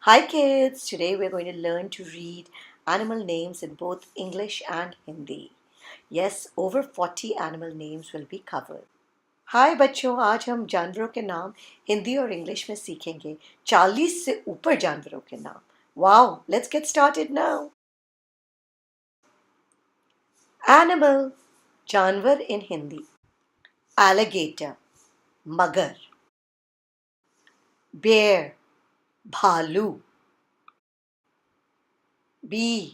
Hi kids, today we're going to learn to read animal names in both English and Hindi. Yes, over 40 animal names will be covered. हाय बच्चों, आज हम जानवरों के नाम हिंदी और English में सीखेंगे 40 से ऊपर जानवरों के नाम. Wow, let's get started now. Animal, जानवर in Hindi. Alligator, मगर. Bear, भालू. Bee,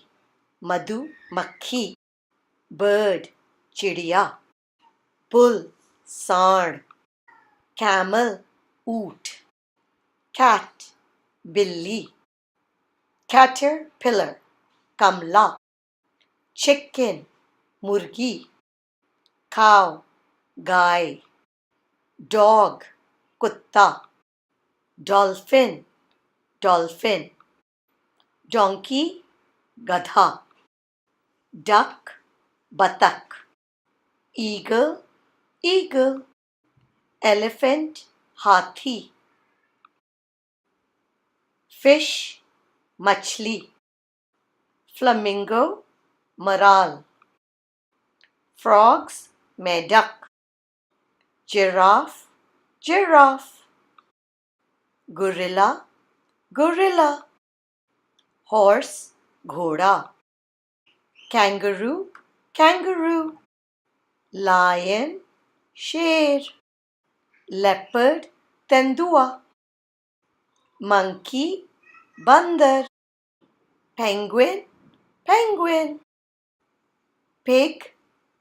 मधु, मक्खी. Bird, चिड़िया. Bull, सांड. Camel, ऊंट. Cat, बिल्ली. Caterpillar, कमला. Chicken, मुर्गी. Cow, गाय. Dog, कुत्ता. Dolphin, dolphin. Donkey, गधा. Duck, बतख. Eagle, eagle. Elephant, हाथी. Fish, मछली. Flamingo, moral. Frogs, मेढक. Giraffe, giraffe. Gorilla, gorilla. Horse, घोड़ा. Kangaroo, kangaroo. Lion, शेर. Leopard, तेंदुआ. Monkey, बंदर. Penguin, penguin. Pig,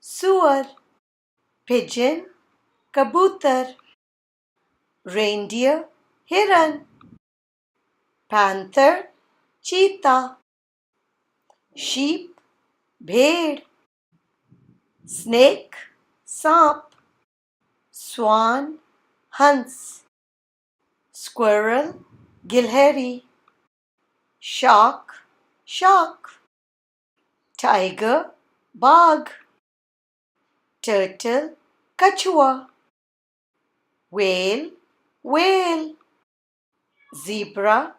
सुअर. Pigeon, कबूतर. Reindeer, हिरन. Panther, चीता. Sheep, भेड़. Snake, सांप. Swan, हंस. Squirrel, गिलहरी. Shark, shark. Tiger, बाघ. Turtle, कछुआ. Whale, whale. Zebra,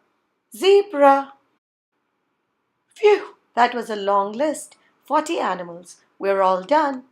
zebra. Phew, that was a long list. 40 animals. We're all done.